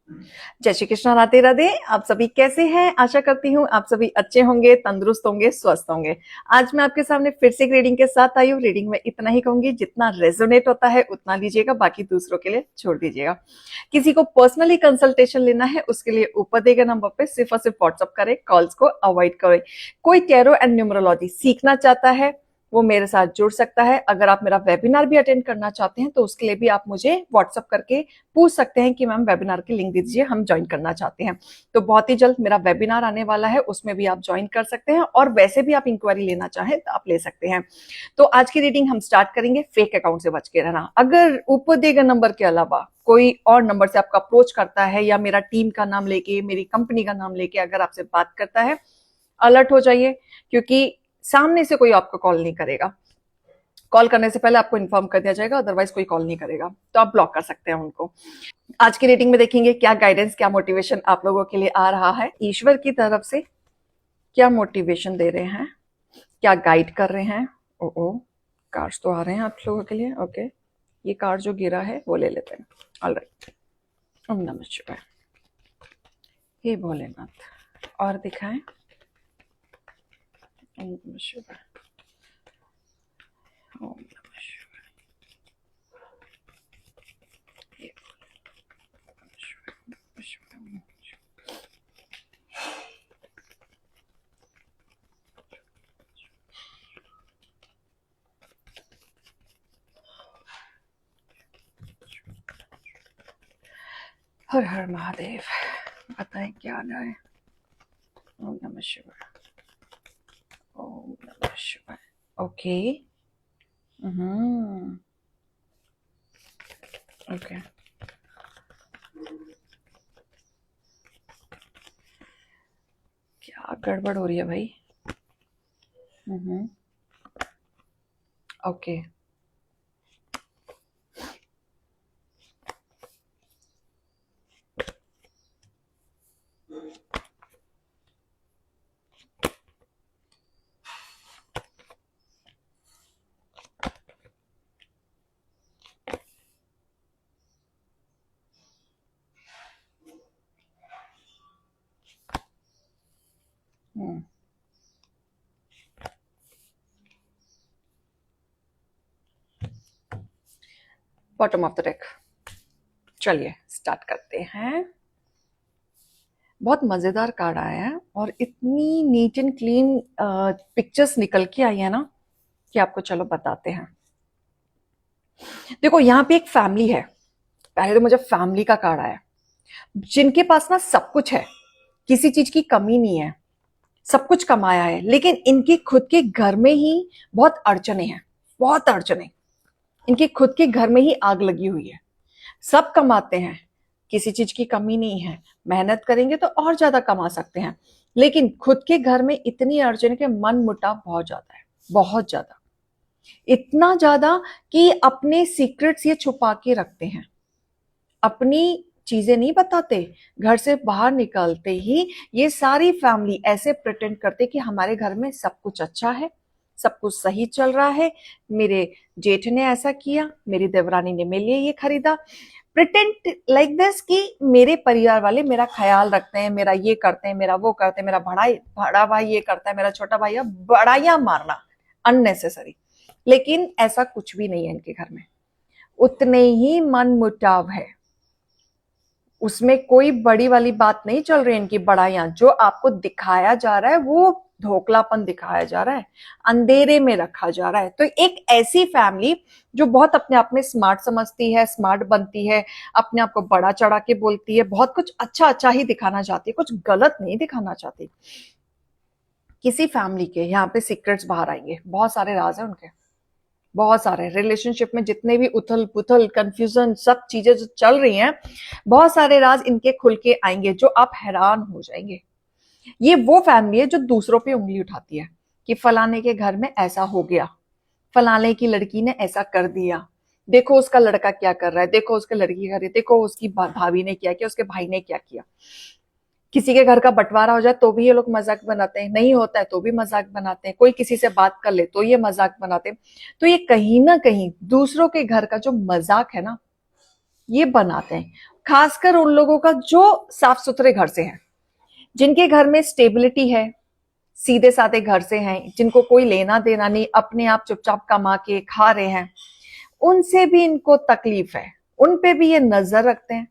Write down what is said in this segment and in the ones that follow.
जय श्री कृष्णा, राधे राधे। आप सभी कैसे हैं? आशा करती हूँ आप सभी अच्छे होंगे, तंदुरुस्त होंगे, स्वस्थ होंगे। आज मैं आपके सामने फिर से एक रीडिंग के साथ आई हूँ। रीडिंग में इतना ही कहूंगी, जितना रेजोनेट होता है उतना लीजिएगा, बाकी दूसरों के लिए छोड़ दीजिएगा। किसी को पर्सनली कंसल्टेशन लेना है उसके लिए ऊपर दिए गए नंबर पे सिर्फ और सिर्फ व्हाट्सअप करें, कॉल्स को अवॉइड करें। कोई टैरो एंड न्यूमरोलॉजी सीखना चाहता है वो मेरे साथ जुड़ सकता है। अगर आप मेरा वेबिनार भी अटेंड करना चाहते हैं तो उसके लिए भी आप मुझे व्हाट्सअप करके पूछ सकते हैं कि मैम वेबिनार की लिंक दीजिए, हम ज्वाइन करना चाहते हैं। तो बहुत ही जल्द मेरा वेबिनार आने वाला है, उसमें भी आप ज्वाइन कर सकते हैं, और वैसे भी आप इंक्वायरी लेना चाहें तो आप ले सकते हैं। तो आज की रीडिंग हम स्टार्ट करेंगे। फेक अकाउंट से बच के रहना। अगर ऊपर दिए गए नंबर के अलावा कोई और नंबर से आपका अप्रोच करता है या मेरा टीम का नाम लेके, मेरी कंपनी का नाम लेके अगर आपसे बात करता है, अलर्ट हो जाइए, क्योंकि सामने से कोई आपको कॉल नहीं करेगा। कॉल करने से पहले आपको इन्फॉर्म कर दिया जाएगा, अदरवाइज कोई कॉल नहीं करेगा, तो आप ब्लॉक कर सकते हैं उनको। आज की रीडिंग में देखेंगे क्या गाइडेंस, क्या मोटिवेशन आप लोगों के लिए आ रहा है ईश्वर की तरफ से। क्या मोटिवेशन दे रहे हैं, क्या गाइड कर रहे हैं। ओ कार्ड्स तो आ रहे हैं आप लोगों के लिए। ओके, ये कार्ड जो गिरा है वो ले लेते हैं। ऑलराइट। ओम नमः शिवाय। हे भोलेनाथ। और दिखाएं। ओम नमः शिवाय। ओम नमः शिवाय। हे भोलेनाथ शिवाय। हर हर महादेव। बताएं क्या जाए। ओम नमः शिवाय। ओम नमः शिवाय। ओके। ओके। क्या गड़बड़ हो रही है भाई। Okay. Bottom of the deck. चलिए स्टार्ट करते हैं। बहुत मजेदार कार्ड आया है और इतनी नीट एंड क्लीन पिक्चर्स निकल के आई है ना कि आपको चलो बताते हैं। देखो यहाँ पे एक फैमिली है। पहले तो मुझे फैमिली का कार्ड आया, जिनके पास ना सब कुछ है, किसी चीज की कमी नहीं है, सब कुछ कमाया है, लेकिन इनके खुद के घर में ही बहुत अड़चने हैं। बहुत अड़चने। इनके खुद के घर में ही आग लगी हुई है। सब कमाते हैं, किसी चीज की कमी नहीं है, मेहनत करेंगे तो और ज्यादा कमा सकते हैं, लेकिन खुद के घर में इतनी अड़चन के मन मुटाव बहुत ज्यादा है। बहुत ज्यादा। इतना ज्यादा कि अपने सीक्रेट्स ये छुपा के रखते हैं, अपनी चीजें नहीं बताते। घर से बाहर निकलते ही ये सारी फैमिली ऐसे प्रिटेंड करते कि हमारे घर में सब कुछ अच्छा है, सब कुछ सही चल रहा है, मेरे जेठ ने ऐसा किया, मेरी देवरानी ने मेरे लिए ये खरीदा। प्रिटेंड लाइक दिस कि मेरे परिवार वाले मेरा ख्याल रखते हैं, मेरा ये करते हैं, मेरा वो करते हैं, मेरा बड़ा भाई ये करता है, मेरा छोटा भाई। बड़ाइयां मारना अननेसेसरी। लेकिन ऐसा कुछ भी नहीं है इनके घर में। उतने ही मन मुटाव है, उसमें कोई बड़ी वाली बात नहीं चल रही। इनकी बड़ाइयां जो आपको दिखाया जा रहा है वो धोखलापन दिखाया जा रहा है, अंधेरे में रखा जा रहा है। तो एक ऐसी फैमिली जो बहुत अपने आप में स्मार्ट समझती है, स्मार्ट बनती है, अपने आप को बड़ा चढ़ा के बोलती है, बहुत कुछ अच्छा अच्छा ही दिखाना चाहती है, कुछ गलत नहीं दिखाना चाहती। किसी फैमिली के यहाँ पे सीक्रेट्स बाहर आएंगे, बहुत सारे राज है उनके। बहुत सारे रिलेशनशिप में जितने भी उथल पुथल कंफ्यूजन सब चीजें जो चल रही हैं, बहुत सारे राज इनके खुल के आएंगे जो आप हैरान हो जाएंगे। ये वो फैमिली है जो दूसरों पे उंगली उठाती है कि फलाने के घर में ऐसा हो गया, फलाने की लड़की ने ऐसा कर दिया, देखो उसका लड़का क्या कर रहा है, देखो उसके लड़की कर रही है, देखो उसकी भाभी ने क्या किया, उसके भाई ने क्या किया। किसी के घर का बंटवारा हो जाए तो भी ये लोग मजाक बनाते हैं, नहीं होता है तो भी मजाक बनाते हैं, कोई किसी से बात कर ले तो ये मजाक बनाते हैं। तो ये कहीं ना कहीं दूसरों के घर का जो मजाक है ना, ये बनाते हैं। खासकर उन लोगों का जो साफ सुथरे घर से हैं, जिनके घर में स्टेबिलिटी है, सीधे साधे घर से हैं, जिनको कोई लेना देना नहीं, अपने आप चुपचाप कमा के खा रहे हैं, उनसे भी इनको तकलीफ है, उन पे भी ये नजर रखते हैं,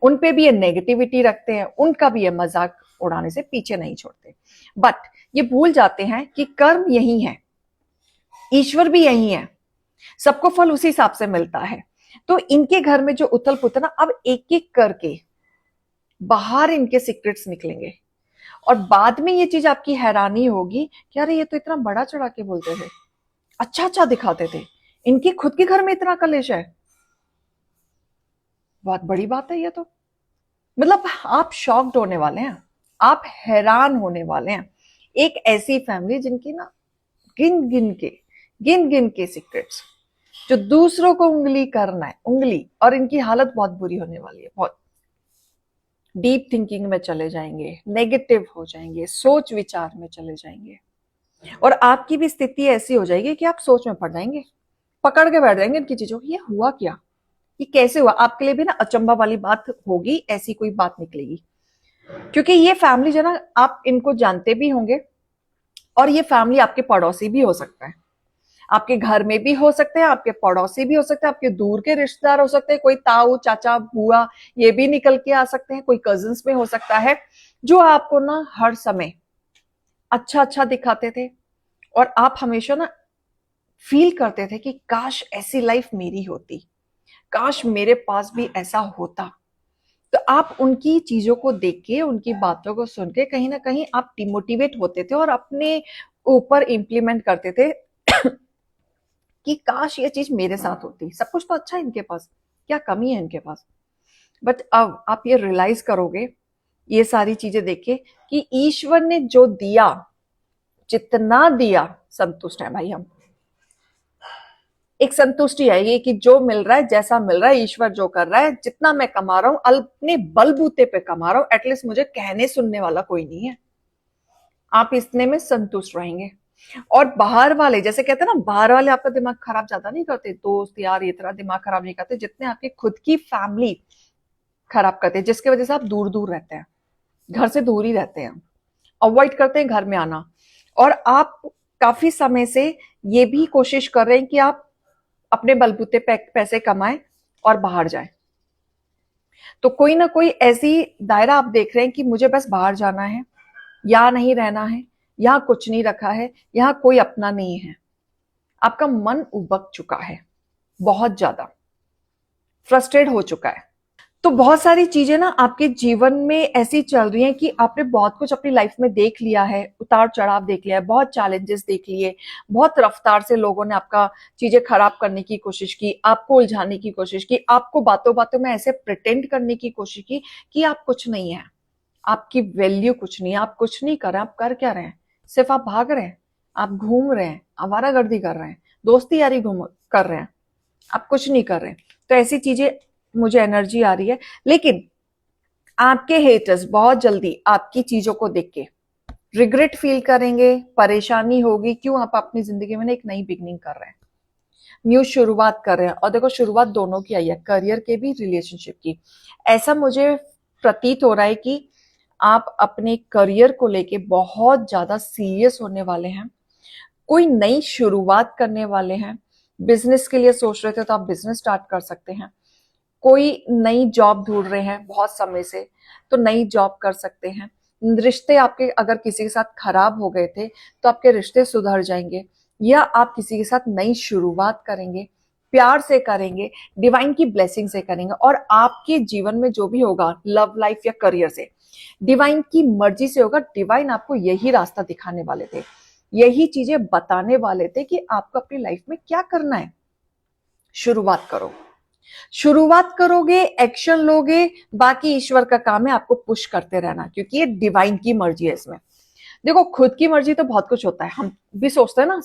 उन पे भी ये नेगेटिविटी रखते हैं, उनका भी ये मजाक उड़ाने से पीछे नहीं छोड़ते। बट ये भूल जाते हैं कि कर्म यही है, ईश्वर भी यही है, सबको फल उसी हिसाब से मिलता है। तो इनके घर में जो उथल पुथल ना, अब एक एक करके बाहर इनके सीक्रेट्स निकलेंगे और बाद में ये चीज आपकी हैरानी होगी कि अरे ये तो इतना बड़ा चढ़ा के बोलते थे, अच्छा अच्छा दिखाते थे, इनके खुद के घर में इतना कलेश है। बहुत बड़ी बात है ये तो। मतलब आप शॉक्ड होने वाले हैं, आप हैरान होने वाले हैं। एक ऐसी फैमिली जिनकी ना गिन गिन के सीक्रेट्स, जो दूसरों को उंगली करना है, उंगली, और इनकी हालत बहुत बुरी होने वाली है, बहुत डीप थिंकिंग में चले जाएंगे, नेगेटिव हो जाएंगे, सोच विचार में चले जाएंगे, और आपकी भी स्थिति ऐसी हो जाएगी कि आप सोच में पड़ जाएंगे, पकड़ के बैठ जाएंगे इनकी चीजों को। ये हुआ क्या, ये कैसे हुआ, आपके लिए भी ना अचंभा वाली बात होगी, ऐसी कोई बात निकलेगी। क्योंकि ये फैमिली जो ना, आप इनको जानते भी होंगे, और ये फैमिली आपके पड़ोसी भी हो सकता है, आपके घर में भी हो सकते हैं, आपके पड़ोसी भी हो सकते हैं, आपके दूर के रिश्तेदार हो सकते हैं, कोई ताऊ चाचा बुआ ये भी निकल के आ सकते हैं, कोई कजिन्स में हो सकता है, जो आपको ना हर समय अच्छा अच्छा दिखाते थे, और आप हमेशा ना फील करते थे कि काश ऐसी लाइफ मेरी होती, काश मेरे पास भी ऐसा होता। तो आप उनकी चीजों को देख के, उनकी बातों को सुन के कहीं ना कहीं आप डिमोटिवेट होते थे और अपने ऊपर इंप्लीमेंट करते थे कि काश ये चीज मेरे साथ होती, सब कुछ तो अच्छा है इनके पास, क्या कमी है इनके पास। बट अब आप ये रियलाइज करोगे ये सारी चीजें देख के कि ईश्वर ने जो दिया, जितना दिया, संतुष्ट है भाई हम। एक संतुष्टि आएगी कि जो मिल रहा है, जैसा मिल रहा है, ईश्वर जो कर रहा है, जितना मैं कमा रहा हूं अपने बलबूते पे कमा रहा हूं, एटलीस्ट मुझे कहने सुनने वाला कोई नहीं है, आप इतने में संतुष्ट रहेंगे। और बाहर वाले, जैसे कहते हैं ना, बाहर वाले आपका दिमाग खराब ज्यादा नहीं करते, दोस्त यार ये तरह दिमाग खराब नहीं करते जितने आपकी खुद की फैमिली खराब करते हैं, जिसकी वजह से आप दूर दूर रहते हैं, घर से दूर ही रहते हैं, अवॉइड करते हैं घर में आना, और आप काफी समय से ये भी कोशिश कर रहे हैं कि आप अपने बलबूते पे पैसे कमाएं और बाहर जाएं। तो कोई ना कोई ऐसी दायरा आप देख रहे हैं कि मुझे बस बाहर जाना है, यहाँ नहीं रहना है, यहाँ कुछ नहीं रखा है, यहाँ कोई अपना नहीं है। आपका मन उबक चुका है, बहुत ज्यादा फ्रस्ट्रेट हो चुका है। तो बहुत सारी चीजें ना आपके जीवन में ऐसी चल रही हैं कि आपने बहुत कुछ अपनी लाइफ में देख लिया है, उतार चढ़ाव देख लिया है, बहुत चैलेंजेस देख लिए, बहुत रफ्तार से लोगों ने आपका चीजें खराब करने की कोशिश की, आपको उलझाने की कोशिश की, आपको बातों बातों में ऐसे प्रिटेंड करने की कोशिश की कि आप कुछ नहीं है, आपकी वैल्यू कुछ नहीं है, आप कुछ नहीं कर रहे हैं। आप कर क्या रहे हैं, सिर्फ आप भाग रहे हैं, आप घूम रहे हैं, आवारागर्दी कर रहे हैं, दोस्ती यारी घूम कर रहे हैं, आप कुछ नहीं कर रहे हैं। तो ऐसी चीजें, मुझे एनर्जी आ रही है। लेकिन आपके हेटर्स बहुत जल्दी आपकी चीजों को देख के रिग्रेट फील करेंगे, परेशानी होगी, क्यों आप अपनी जिंदगी में एक नई बिगनिंग कर रहे हैं, न्यू शुरुआत कर रहे हैं। और देखो, शुरुआत दोनों की आई है, करियर के भी, रिलेशनशिप की। ऐसा मुझे प्रतीत हो रहा है कि आप अपने करियर को लेके बहुत ज्यादा सीरियस होने वाले हैं, कोई नई शुरुआत करने वाले हैं। बिजनेस के लिए सोच रहे थे तो आप बिजनेस स्टार्ट कर सकते हैं, कोई नई जॉब ढूंढ रहे हैं बहुत समय से तो नई जॉब कर सकते हैं। रिश्ते आपके अगर किसी के साथ खराब हो गए थे तो आपके रिश्ते सुधर जाएंगे, या आप किसी के साथ नई शुरुआत करेंगे, प्यार से करेंगे, डिवाइन की ब्लेसिंग से करेंगे, और आपके जीवन में जो भी होगा, लव लाइफ या करियर से, डिवाइन की मर्जी से होगा। डिवाइन आपको यही रास्ता दिखाने वाले थे, यही चीजें बताने वाले थे कि आपको अपनी लाइफ में क्या करना है। शुरुआत करो, शुरुआत करोगे, एक्शन लोगे, बाकी ईश्वर का काम है आपको पुश करते रहना, क्योंकि ये डिवाइन की मर्जी है इसमें। देखो, खुद की मर्जी तो बहुत कुछ होता है, हम भी सोचते हैं ना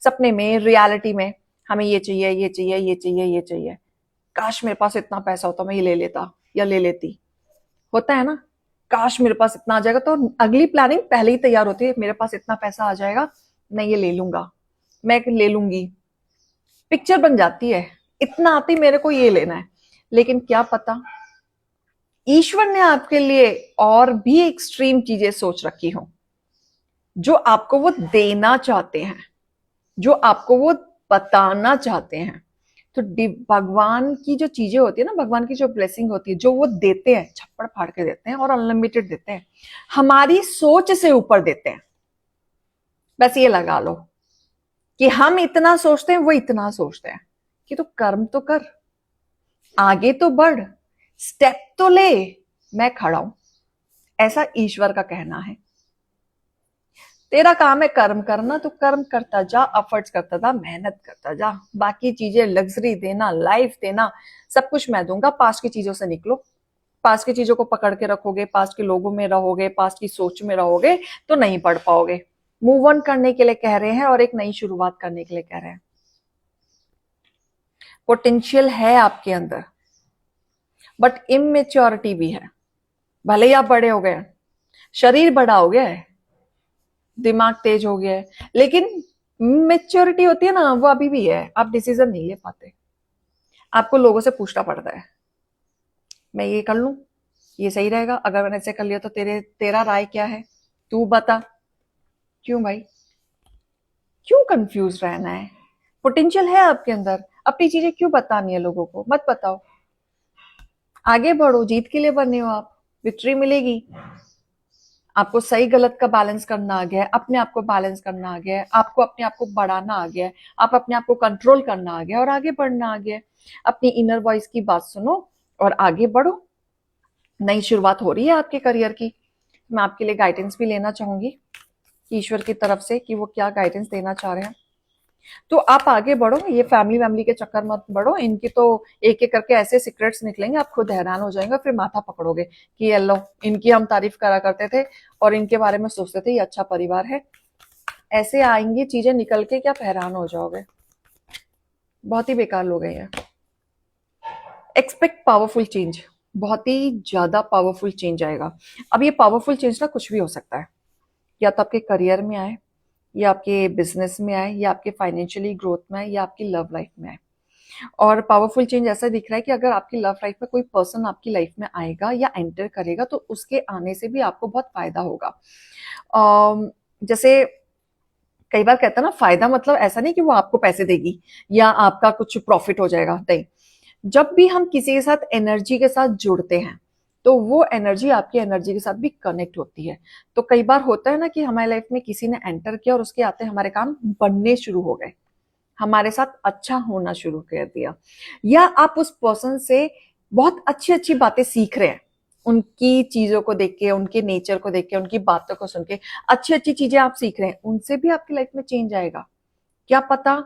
सपने में रियलिटी में, हमें ये चाहिए, ये चाहिए, ये चाहिए, ये चाहिए, काश मेरे पास इतना पैसा होता, मैं ये ले लेता या ले लेती, होता है ना, काश मेरे पास इतना आ जाएगा। तो अगली प्लानिंग पहले ही तैयार होती है, मेरे पास इतना पैसा आ जाएगा, मैं ये ले लूंगा, मैं ले लूंगी, पिक्चर बन जाती है, इतना आती मेरे को ये लेना है। लेकिन क्या पता ईश्वर ने आपके लिए और भी एक्सट्रीम चीजें सोच रखी हो, जो आपको वो देना चाहते हैं, जो आपको वो बताना चाहते हैं। तो भगवान की जो चीजें होती है ना, भगवान की जो ब्लेसिंग होती है, जो वो देते हैं, छप्पड़ फाड़ के देते हैं और अनलिमिटेड देते हैं, हमारी सोच से ऊपर देते हैं। बस ये लगा लो कि हम इतना सोचते हैं, वो इतना सोचते हैं कि तो कर्म तो कर, आगे तो बढ़, स्टेप तो ले, मैं खड़ा हूं। ऐसा ईश्वर का कहना है। तेरा काम है कर्म करना, तो कर्म करता जा, एफर्ट्स करता जा, मेहनत करता जा। बाकी चीजें, लग्जरी देना, लाइफ देना, सब कुछ मैं दूंगा। पास्ट की चीजों से निकलो। पास्ट की चीजों को पकड़ के रखोगे, पास्ट के लोगों में रहोगे, पास्ट की सोच में रहोगे, तो नहीं पढ़ पाओगे। मूव ऑन करने के लिए कह रहे हैं और एक नई शुरुआत करने के लिए कह रहे हैं। पोटेंशियल है आपके अंदर, बट इमेच्योरिटी भी है। भले ही आप बड़े हो गए, शरीर बड़ा हो गया है, दिमाग तेज हो गया है, लेकिन मेच्योरिटी होती है ना, वो अभी भी है। आप डिसीजन नहीं ले पाते, आपको लोगों से पूछना पड़ता है, मैं ये कर लूं, ये सही रहेगा, अगर मैंने ऐसे कर लिया तो तेरा राय क्या है, तू बता। क्यों भाई, क्यों कंफ्यूज रहना है? पोटेंशियल है आपके अंदर, अपनी चीजें क्यों बतानी है लोगों को? मत बताओ, आगे बढ़ो। जीत के लिए बने हो आप, विक्ट्री मिलेगी। आपको सही गलत का बैलेंस करना आ गया है, अपने आप को बैलेंस करना आ गया है, आपको अपने आप को बढ़ाना आ गया है, आप अपने आप को कंट्रोल करना आ गया और आगे बढ़ना आ गया है। अपनी इनर वॉइस की बात सुनो और आगे बढ़ो। नई शुरुआत हो रही है आपके करियर की। मैं आपके लिए गाइडेंस भी लेना चाहूंगी ईश्वर की तरफ से कि वो क्या गाइडेंस देना चाह रहे हैं। तो आप आगे बढ़ो, ये फैमिली वैमिली के चक्कर मत बढ़ो। इनकी तो एक एक करके ऐसे सीक्रेट्स निकलेंगे, आप खुद हैरान हो जाएंगे, फिर माथा पकड़ोगे कि ये लो, इनकी हम तारीफ करा करते थे और इनके बारे में सोचते थे ये अच्छा परिवार है। ऐसे आएंगी चीजें निकल के कि आप हैरान हो जाओगे। बहुत ही बेकार लोग हैं ये। एक्सपेक्ट पावरफुल चेंज, बहुत ही ज्यादा पावरफुल चेंज आएगा। अब ये पावरफुल चेंज ना कुछ भी हो सकता है, या तो आपके करियर में आए, या आपके बिजनेस में आए, या आपके फाइनेंशियली ग्रोथ में आए, या आपकी लव लाइफ में आए। और पावरफुल चेंज ऐसा दिख रहा है कि अगर आपकी लव लाइफ में कोई पर्सन आपकी लाइफ में आएगा या एंटर करेगा, तो उसके आने से भी आपको बहुत फायदा होगा। जैसे कई बार कहता है ना, फायदा मतलब ऐसा नहीं कि वो आपको पैसे देगी या आपका कुछ प्रॉफिट हो जाएगा, नहीं। जब भी हम किसी के साथ एनर्जी के साथ जुड़ते हैं, तो वो एनर्जी आपकी एनर्जी के साथ भी कनेक्ट होती है। तो कई बार होता है ना कि हमारी लाइफ में किसी ने एंटर किया और उसके आते हमारे काम बनने शुरू हो गए, हमारे साथ अच्छा होना शुरू कर दिया, या आप उस पर्सन से बहुत अच्छी अच्छी बातें सीख रहे हैं, उनकी चीजों को देख के, उनके नेचर को देख के, उनकी बातों को सुन के अच्छी अच्छी चीजें आप सीख रहे हैं, उनसे भी आपकी लाइफ में चेंज आएगा। क्या पता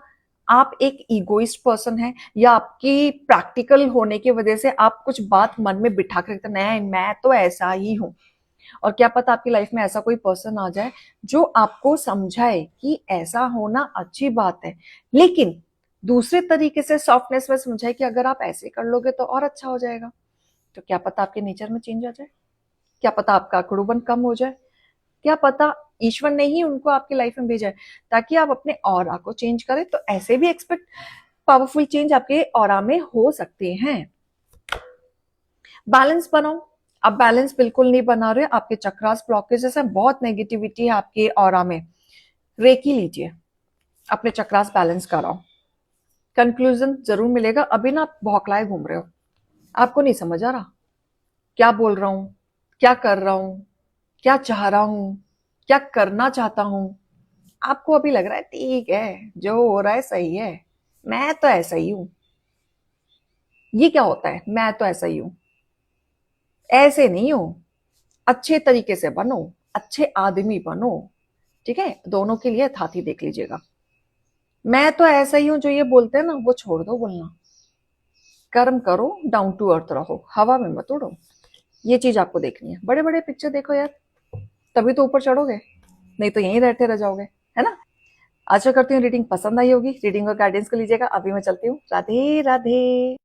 आप एक इगोइस्ट पर्सन है, या आपकी प्रैक्टिकल होने की वजह से आप कुछ बात मन में बिठा कर रखते हैं, नहीं मैं तो ऐसा ही हूं। और क्या पता आपकी लाइफ में ऐसा कोई पर्सन आ जाए जो आपको समझाए कि ऐसा होना अच्छी बात है, लेकिन दूसरे तरीके से सॉफ्टनेस में समझाए कि अगर आप ऐसे कर लोगे तो और अच्छा हो जाएगा। तो क्या पता आपके नेचर में चेंज आ जाए, क्या पता आपका अकड़ूपन कम हो जाए, क्या पता ईश्वर ने ही उनको आपकी लाइफ में भेजा है ताकि आप अपने ऑरा को चेंज करें। तो ऐसे भी एक्सपेक्ट पावरफुल चेंज आपके ऑरा में हो सकते हैं। बैलेंस बनाओ। आप बैलेंस बिल्कुल नहीं बना रहे, आपके चक्रास ब्लॉकेजेस है, बहुत नेगेटिविटी है आपके ऑरा में, रेकी लीजिए, अपने चक्रास बैलेंस कराओ। कंक्लूजन जरूर मिलेगा। अभी ना आप बौखलाए घूम रहे हो, आपको नहीं समझ आ रहा क्या बोल रहा हूं, क्या कर रहा हूं, क्या चाह रहा हूं, क्या करना चाहता हूं। आपको अभी लग रहा है ठीक है, जो हो रहा है सही है, मैं तो ऐसा ही हूं। ये क्या होता है, मैं तो ऐसा ही हूं? ऐसे नहीं हो, अच्छे तरीके से बनो, अच्छे आदमी बनो। ठीक है, दोनों के लिए थाती देख लीजिएगा। मैं तो ऐसा ही हूं जो ये बोलते हैं ना, वो छोड़ दो बोलना, कर्म करो, डाउन टू अर्थ रहो, हवा में मत उड़ो। ये चीज आपको देखनी है। बड़े बड़े पिक्चर देखो यार, तभी तो ऊपर चढ़ोगे, नहीं तो यहीं रहते रह जाओगे, है ना। आशा करती हूँ रीडिंग पसंद आई होगी। रीडिंग और गाइडेंस को लीजिएगा। अभी मैं चलती हूँ, राधे राधे।